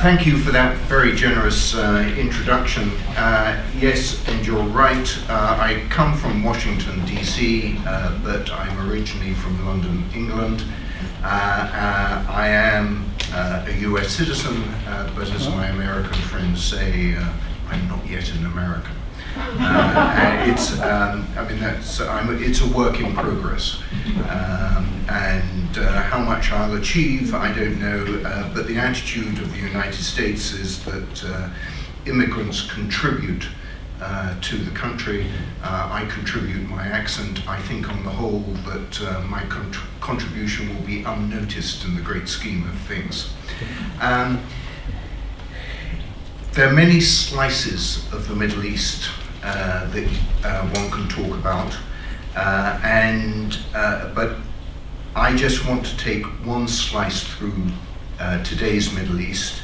Thank you for that very generous introduction. Yes, and you're right. I come from Washington, D.C., but I'm originally from London, England. I am a US citizen, but as my American friends say, I'm not yet an American. It's a work in progress, and how much I'll achieve, I don't know. But the attitude of the United States is that immigrants contribute to the country. I contribute my accent. I think, on the whole, that my contribution will be unnoticed in the great scheme of things. There are many slices of the Middle East that one can talk about, but I just want to take one slice through today's Middle East.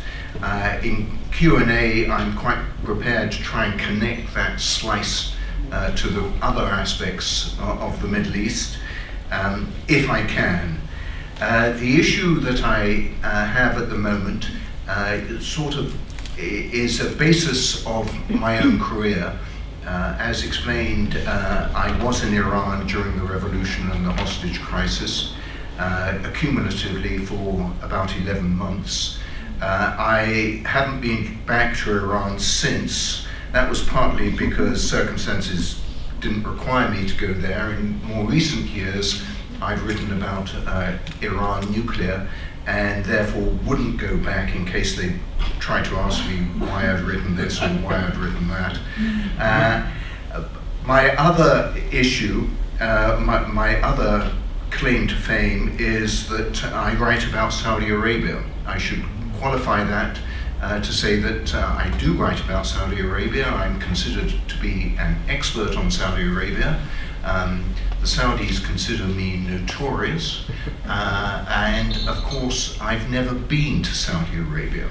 In Q&A, I'm quite prepared to try and connect that slice to the other aspects of the Middle East, if I can. The issue that I have at the moment sort of is a basis of my own career. As explained, I was in Iran during the revolution and the hostage crisis, accumulatively for about 11 months. I haven't been back to Iran since. That was partly because circumstances didn't require me to go there. In more recent years, I've written about Iran nuclear, and therefore wouldn't go back in case they tried to ask me why I'd written this or why I'd written that. My other issue, my other claim to fame is that I write about Saudi Arabia. I should qualify that to say that I do write about Saudi Arabia. I'm considered to be an expert on Saudi Arabia. The Saudis consider me notorious, and of course I've never been to Saudi Arabia.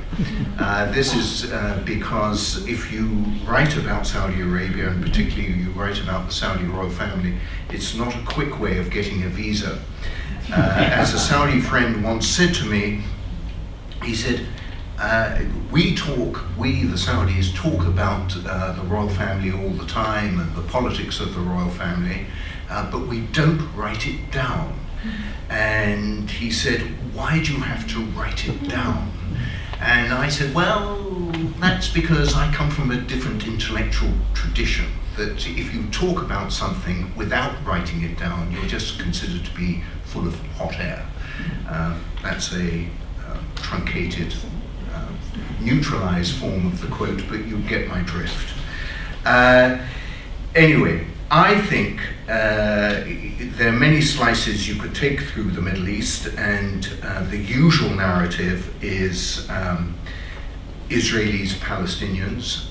This is because if you write about Saudi Arabia, and particularly you write about the Saudi royal family, it's not a quick way of getting a visa. As a Saudi friend once said to me, he said, we, the Saudis, talk about the royal family all the time and the politics of the royal family, but we don't write it down. And he said, why do you have to write it down? And I said, well, that's because I come from a different intellectual tradition, that if you talk about something without writing it down, you're just considered to be full of hot air. That's a truncated, neutralized form of the quote, but you get my drift. Anyway, I think there are many slices you could take through the Middle East, and the usual narrative is Israelis, Palestinians.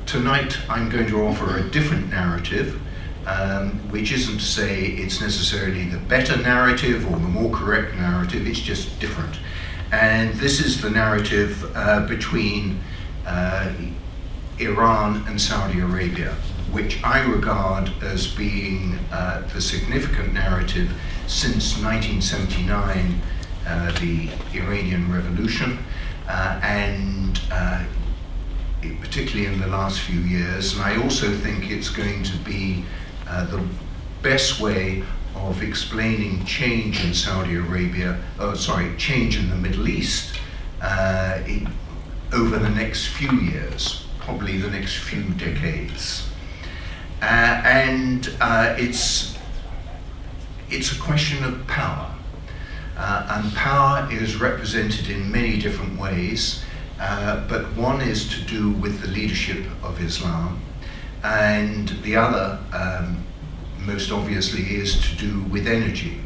Tonight I'm going to offer a different narrative, which isn't to say it's necessarily the better narrative or the more correct narrative, it's just different. And this is the narrative between Iran and Saudi Arabia, which I regard as being the significant narrative since 1979, the Iranian Revolution, and particularly in the last few years. And I also think it's going to be the best way of explaining change in Saudi Arabia, change in the Middle East over the next few years, probably the next few decades. And it's a question of power. And power is represented in many different ways, but one is to do with the leadership of Islam, and the other, most obviously, is to do with energy.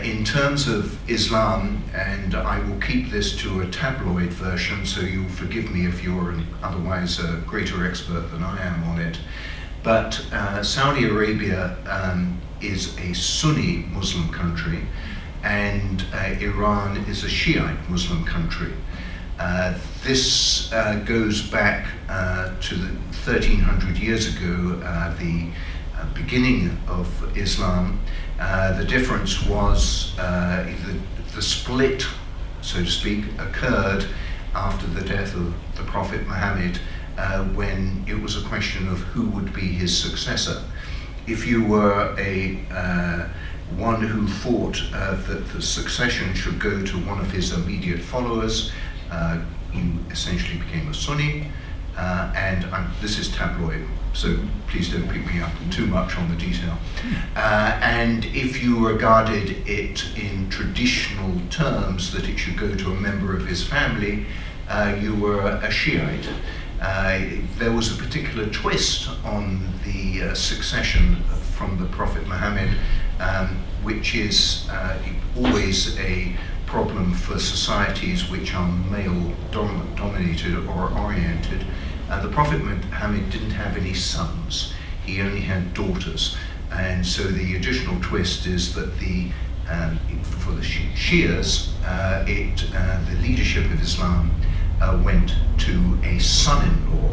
In terms of Islam, and I will keep this to a tabloid version, so you'll forgive me if you're otherwise a greater expert than I am on it, but Saudi Arabia is a Sunni Muslim country, and Iran is a Shiite Muslim country. This goes back to 1,300 years ago, the beginning of Islam. The difference was the split, so to speak, occurred after the death of the Prophet Muhammad, when it was a question of who would be his successor. If you were one who thought that the succession should go to one of his immediate followers, you essentially became a Sunni, and this is tabloid, so please don't pick me up too much on the detail. And if you regarded it in traditional terms that it should go to a member of his family, you were a Shiite. There was a particular twist on the succession from the Prophet Muhammad, which is always a problem for societies which are male dominated or oriented. The Prophet Muhammad didn't have any sons, he only had daughters. And so the additional twist is that for the Shias, the leadership of Islam went to a son-in-law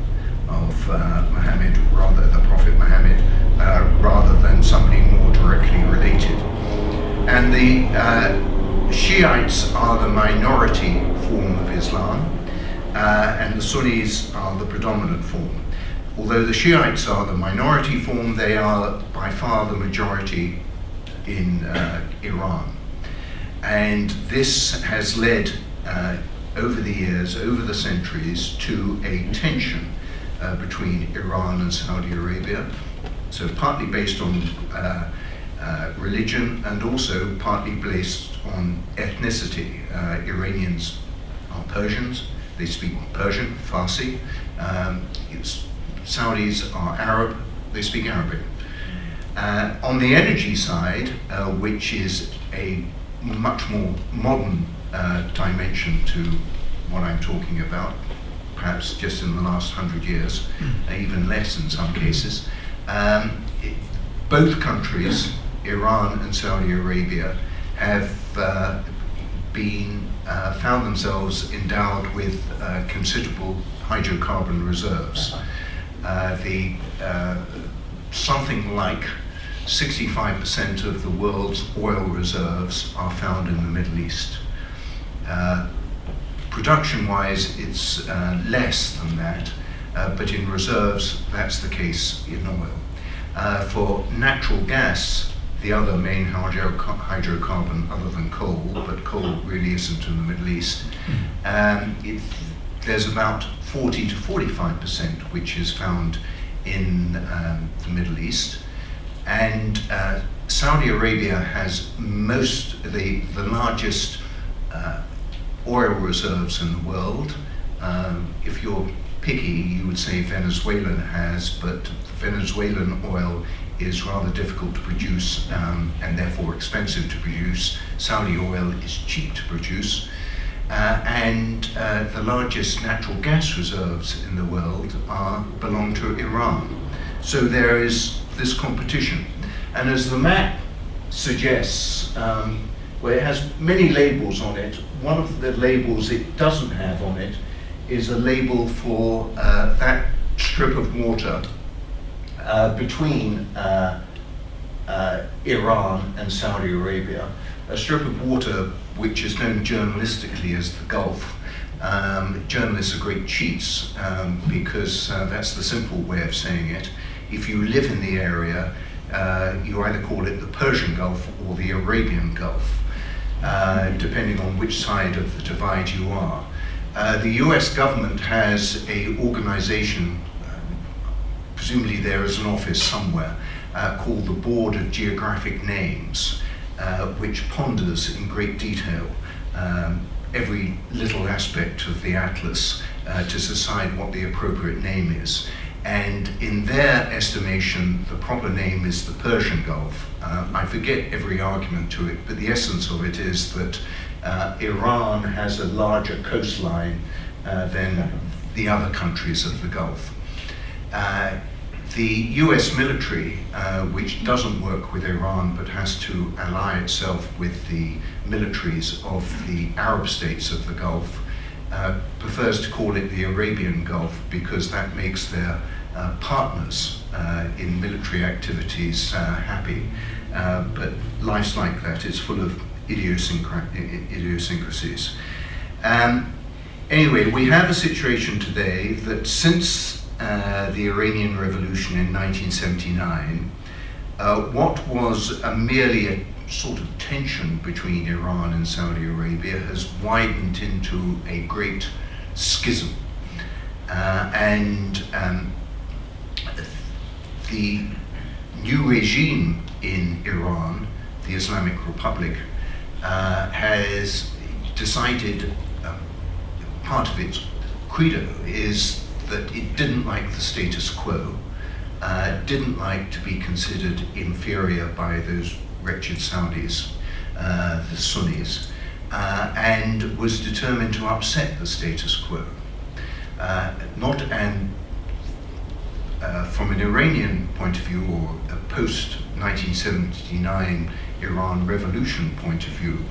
of Muhammad, the Prophet Muhammad, rather than somebody more directly related. And the Shiites are the minority form of Islam, and the Sunnis are the predominant form. Although the Shiites are the minority form, they are by far the majority in Iran. And this has led over the years, over the centuries, to a tension between Iran and Saudi Arabia. So partly based on religion and also partly based on ethnicity. Iranians are Persians, they speak Persian, Farsi. Saudis are Arab, they speak Arabic. On the energy side, which is a much more modern dimension to what I'm talking about, perhaps just in the last 100 years, even less in some cases. Both countries, Iran and Saudi Arabia, have found themselves endowed with considerable hydrocarbon reserves. Something like 65% of the world's oil reserves are found in the Middle East. Production-wise, it's less than that, but in reserves, that's the case in oil. For natural gas, the other main hydrocarbon other than coal, but coal really isn't in the Middle East, there's about 40 to 45% which is found in the Middle East. And Saudi Arabia has the largest oil reserves in the world. If you're picky, you would say Venezuela has, but Venezuelan oil is rather difficult to produce and therefore expensive to produce. Saudi oil is cheap to produce. And the largest natural gas reserves in the world belong to Iran. So there is this competition. And as the map suggests, where it has many labels on it, one of the labels it doesn't have on it is a label for that strip of water between Iran and Saudi Arabia, a strip of water which is known journalistically as the Gulf. Journalists are great cheats because that's the simple way of saying it. If you live in the area, you either call it the Persian Gulf or the Arabian Gulf, depending on which side of the divide you are. The US government has an organization, presumably there is an office somewhere, called the Board of Geographic Names, which ponders in great detail every little aspect of the atlas to decide what the appropriate name is. And in their estimation, the proper name is the Persian Gulf. I forget every argument to it, but the essence of it is that Iran has a larger coastline than the other countries of the Gulf. The US military, which doesn't work with Iran but has to ally itself with the militaries of the Arab states of the Gulf, prefers to call it the Arabian Gulf because that makes their partners in military activities happy. But life's like that, it's full of idiosyncrasies. Anyway, we have a situation today that since the Iranian Revolution in 1979, what was merely a sort of tension between Iran and Saudi Arabia has widened into a great schism. The new regime in Iran, the Islamic Republic, has decided, part of its credo is that it didn't like the status quo, didn't like to be considered inferior by those wretched Saudis, the Sunnis, and was determined to upset the status quo. From an Iranian point of view, or a post-1979 Iran revolution point of view,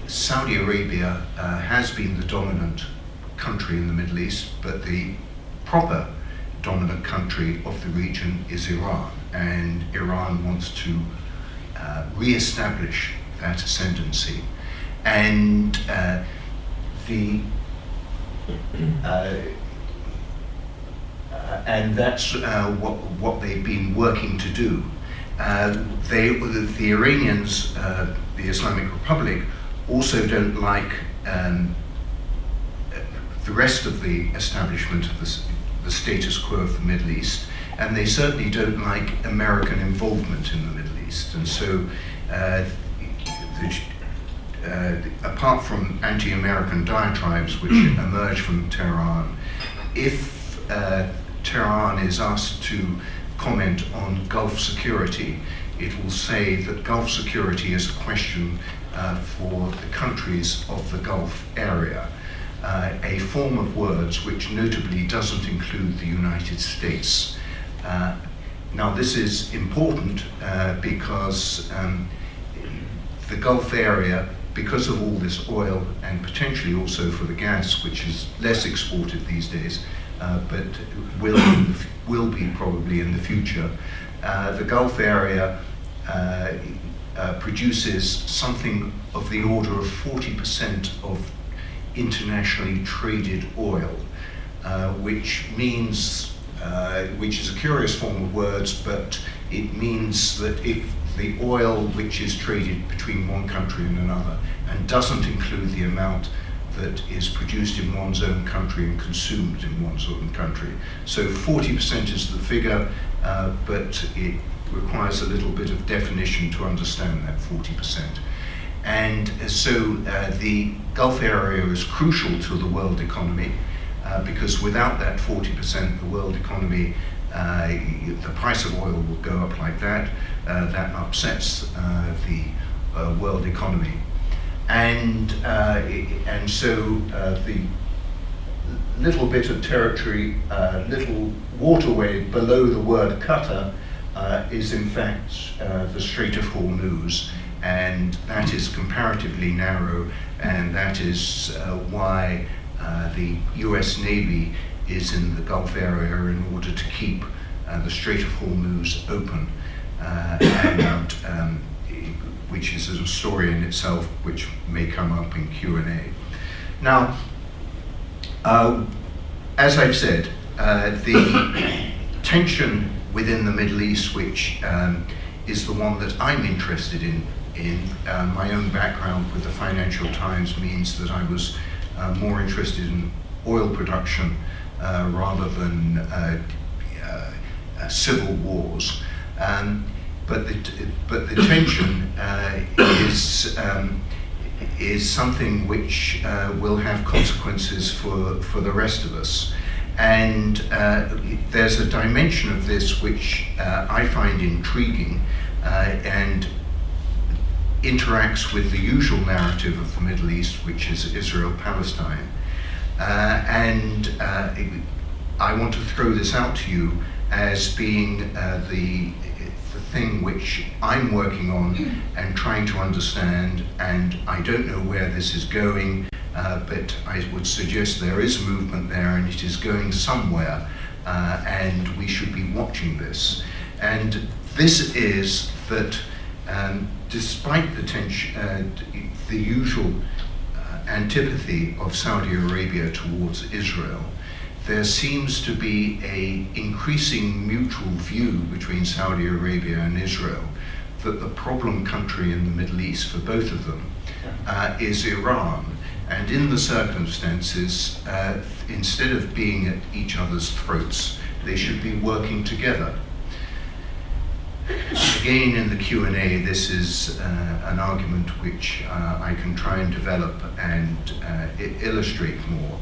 Saudi Arabia has been the dominant country in the Middle East, but the proper dominant country of the region is Iran, and Iran wants to re-establish that ascendancy. And that's what they've been working to do. The Iranians, the Islamic Republic, also don't like the rest of the establishment of the status quo of the Middle East, and they certainly don't like American involvement in the Middle East. And so, apart from anti-American diatribes which emerge from Tehran, if Tehran is asked to comment on Gulf security, it will say that Gulf security is a question for the countries of the Gulf area, a form of words which notably doesn't include the United States. Now this is important because the Gulf area, because of all this oil and potentially also for the gas, which is less exported these days, but will be probably in the future, the Gulf area produces something of the order of 40% of internationally traded oil, which means, which is a curious form of words, but it means that if the oil which is traded between one country and another, and doesn't include the amount that is produced in one's own country and consumed in one's own country. So 40% is the figure, but it requires a little bit of definition to understand that 40%. And so the Gulf area is crucial to the world economy, because without that 40%, the world economy, the price of oil will go up like that. That upsets the world economy. And so the little bit of territory, little waterway below the word Qatar is in fact the Strait of Hormuz, and that is comparatively narrow, and that is why the US Navy is in the Gulf area in order to keep the Strait of Hormuz open, which is a story in itself which may come up in Q&A. Now, as I've said, the tension within the Middle East, which is the one that I'm interested in my own background with the Financial Times means that I was more interested in oil production rather than civil wars. But the tension is something which will have consequences for the rest of us. And there's a dimension of this which I find intriguing and interacts with the usual narrative of the Middle East, which is Israel-Palestine. And I want to throw this out to you as being the thing which I'm working on and trying to understand, and I don't know where this is going, but I would suggest there is movement there and it is going somewhere, and we should be watching this. And this is that despite the tension, the usual antipathy of Saudi Arabia towards Israel, there seems to be an increasing mutual view between Saudi Arabia and Israel that the problem country in the Middle East for both of them is Iran. And in the circumstances, instead of being at each other's throats, they should be working together. Again, in the Q&A, this is an argument which I can try and develop and illustrate more.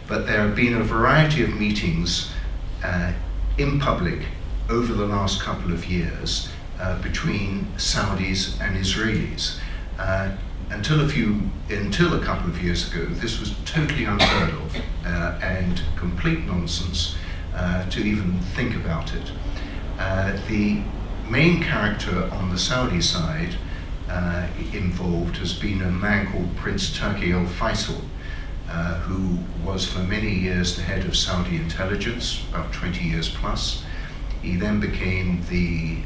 But there have been a variety of meetings in public over the last couple of years between Saudis and Israelis. Until a couple of years ago, this was totally unheard of and complete nonsense to even think about it. The main character on the Saudi side involved has been a man called Prince Turki Al Faisal, who was for many years the head of Saudi intelligence, about 20 years plus. He then became the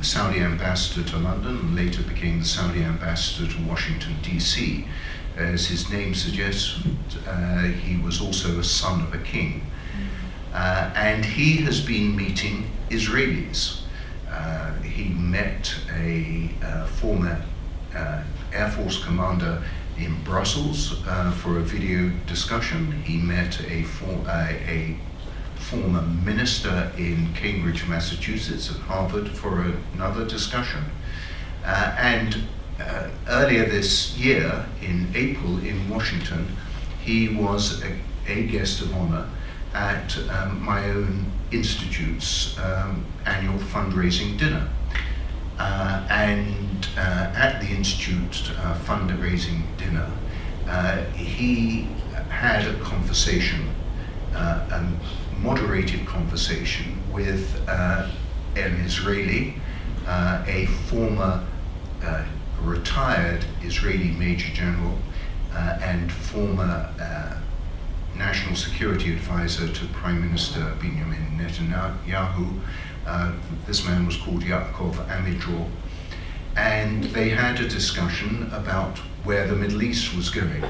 Saudi ambassador to London and later became the Saudi ambassador to Washington, D.C. As his name suggests, he was also a son of a king. And he has been meeting Israelis. He met a former Air Force commander in Brussels for a video discussion. He met a former minister in Cambridge, Massachusetts at Harvard for another discussion. And earlier this year, in April in Washington, he was a guest of honor at my own institute's annual fundraising dinner. And at the institute fundraising dinner, he had a conversation, a moderated conversation with an Israeli, a former retired Israeli Major General and former National Security Advisor to Prime Minister Benjamin Netanyahu. This man was called Yaakov Amidror, and they had a discussion about where the Middle East was going.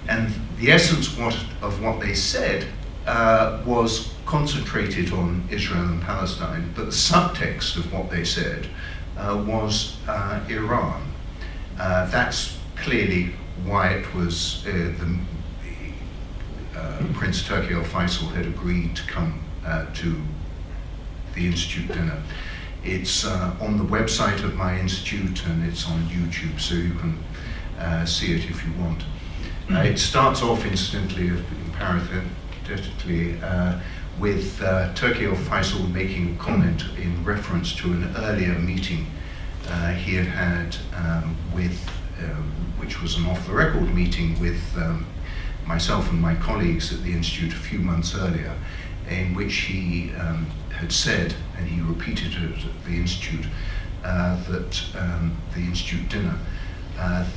And the essence of what they said was concentrated on Israel and Palestine, but the subtext of what they said was Iran. That's clearly why it was Prince Turki Al Faisal had agreed to come to the Institute dinner. It's on the website of my institute and it's on YouTube, so you can see it if you want. It starts off, incidentally, parenthetically, with Turki Al Faisal making a comment in reference to an earlier meeting he had had with, which was an off-the-record meeting with myself and my colleagues at the Institute a few months earlier, in which he had said, and he repeated it at the Institute, the Institute dinner,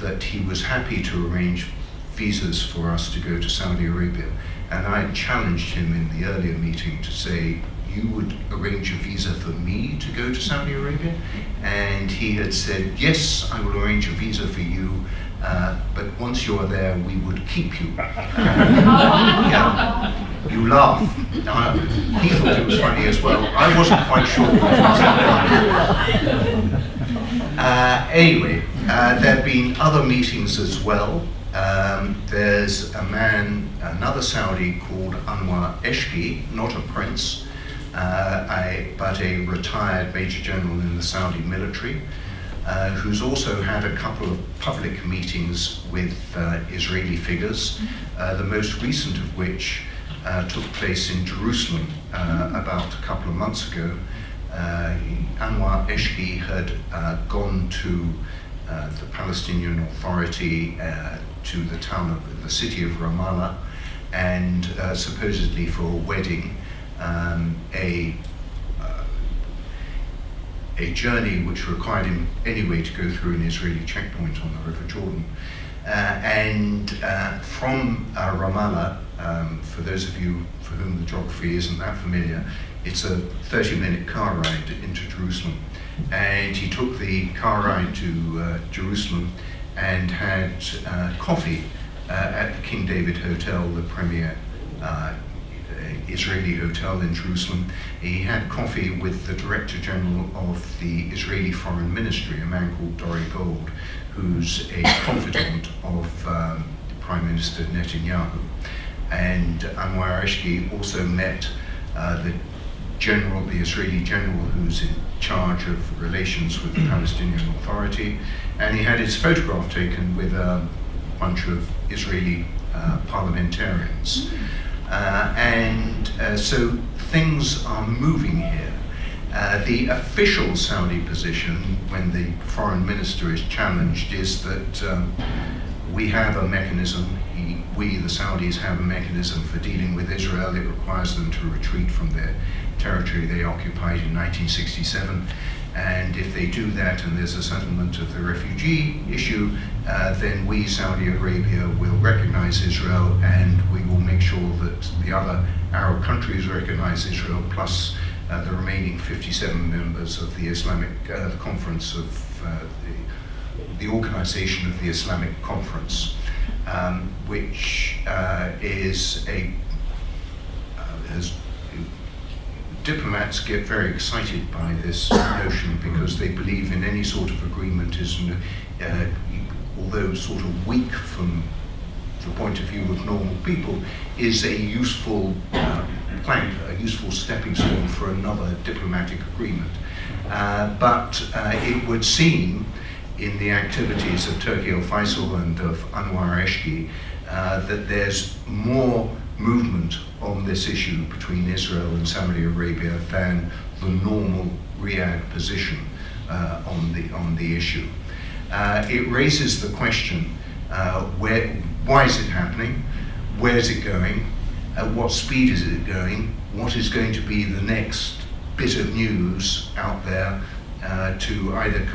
that he was happy to arrange visas for us to go to Saudi Arabia. And I challenged him in the earlier meeting to say, you would arrange a visa for me to go to Saudi Arabia? And he had said, yes, I will arrange a visa for you, but once you're there, we would keep you. Yeah. You laugh. He thought it was funny as well. I wasn't quite sure what was funny. Anyway, there have been other meetings as well. There's another Saudi called Anwar Eshki, not a prince, but a retired Major General in the Saudi military, who's also had a couple of public meetings with Israeli figures, the most recent of which took place in Jerusalem about a couple of months ago. Anwar Eshki had gone to the Palestinian Authority to the town of the city of Ramallah, and supposedly for a wedding, a journey which required him anyway to go through an Israeli checkpoint on the River Jordan. And from Ramallah, for those of you for whom the geography isn't that familiar, it's a 30-minute car ride into Jerusalem. And he took the car ride to Jerusalem, and had coffee at the King David Hotel, the premier Israeli hotel in Jerusalem. He had coffee with the Director General of the Israeli Foreign Ministry, a man called Dori Gold, who's a confidant of Prime Minister Netanyahu. And Anwar Eshki also met the Israeli general who's in charge of relations with the Palestinian Authority, and he had his photograph taken with a bunch of Israeli parliamentarians. So things are moving here. The official Saudi position, when the foreign minister is challenged, is that we have a mechanism, we the Saudis have a mechanism for dealing with Israel. It requires them to retreat from their territory they occupied in 1967. And if they do that and there's a settlement of the refugee issue, then we, Saudi Arabia, will recognize Israel, and we will make sure that the other Arab countries recognize Israel, plus the remaining 57 members of the Islamic Conference of the Organization of the Islamic Conference, which diplomats get very excited by this notion because they believe in any sort of agreement is, although sort of weak from the point of view of normal people, is a useful plank, a useful stepping stone for another diplomatic agreement. But it would seem in the activities of Turki al-Faisal and of Anwar Eshki that there's more movement on this issue between Israel and Saudi Arabia than the normal Riyadh position on the issue. It raises the question, why is it happening? Where is it going? At what speed is it going? What is going to be the next bit of news out there to either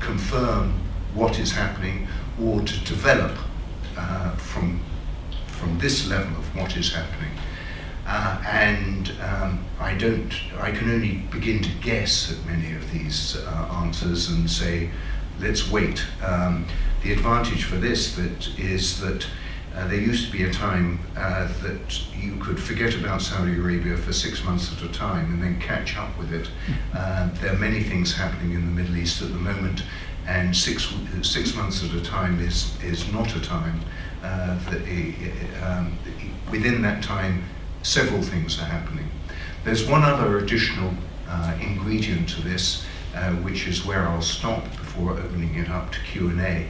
confirm what is happening or to develop from this level of what is happening? I can only begin to guess at many of these answers and say, let's wait. The advantage for this is that there used to be a time that you could forget about Saudi Arabia for 6 months at a time and then catch up with it. There are many things happening in the Middle East at the moment, and six months at a time is not a time. Within that time, several things are happening. There's one other additional ingredient to this, which is where I'll stop before opening it up to Q&A.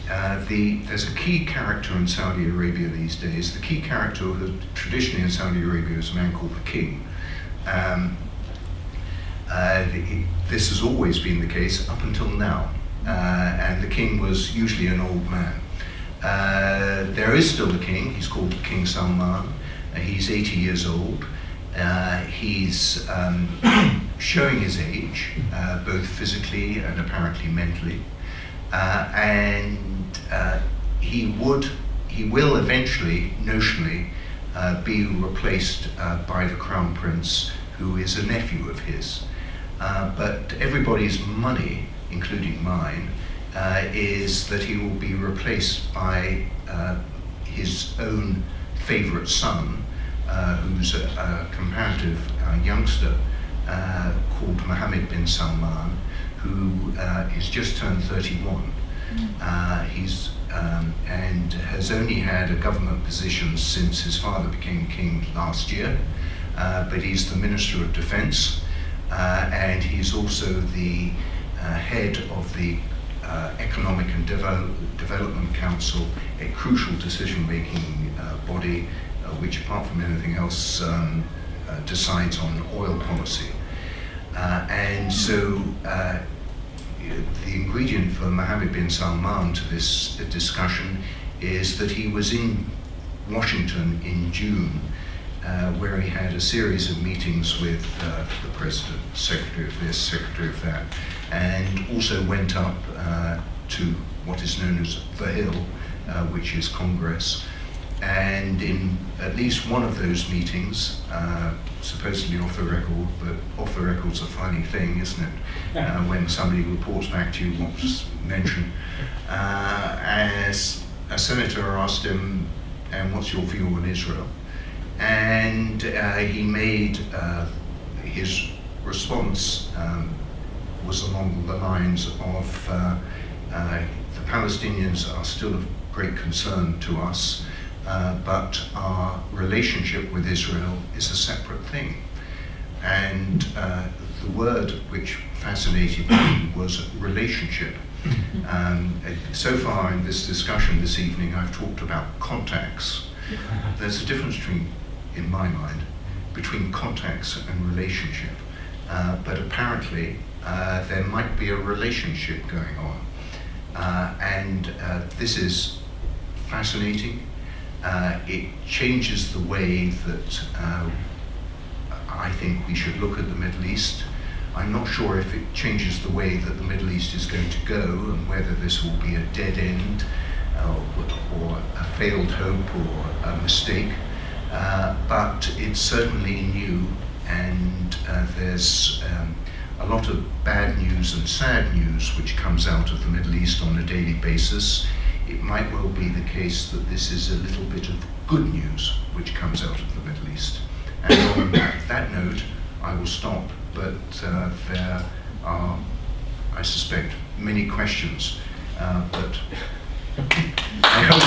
There's a key character in Saudi Arabia these days. The key character traditionally in Saudi Arabia is a man called the king. This has always been the case up until now, and the king was usually an old man. There is still a king. He's called King Salman. He's 80 years old. He's showing his age, both physically and apparently mentally. He will eventually, notionally, be replaced by the Crown Prince, who is a nephew of his. But everybody's money, including mine, is that he will be replaced by his own favorite son, who's a comparative youngster called Mohammed bin Salman, who has just turned 31. He's and has only had a government position since his father became king last year, but he's the Minister of Defense, and he's also the head of the Economic and Development Council, a crucial decision-making body which, apart from anything else, decides on oil policy. And so the ingredient for Mohammed bin Salman to this discussion is that he was in Washington in June, where he had a series of meetings with the president, secretary of this, secretary of that, and also went up to what is known as the Hill, which is Congress, And in at least one of those meetings, supposedly off the record, but off the record's a funny thing, isn't it? When somebody reports back to you what's mentioned. As a senator asked him, and what's your view on Israel? And he made his response was along the lines of the Palestinians are still of great concern to us, but our relationship with Israel is a separate thing. And the word which fascinated me was relationship. So far in this discussion this evening, I've talked about contacts. There's a difference in my mind, between contacts and relationship. But apparently, there might be a relationship going on. And this is fascinating. It changes the way that I think we should look at the Middle East. I'm not sure if it changes the way that the Middle East is going to go, and whether this will be a dead end or a failed hope or a mistake. But it's certainly new, and there's a lot of bad news and sad news which comes out of the Middle East on a daily basis. It might well be the case that this is a little bit of good news which comes out of the Middle East. And on that note, I will stop, but there are, I suspect, many questions, but I hope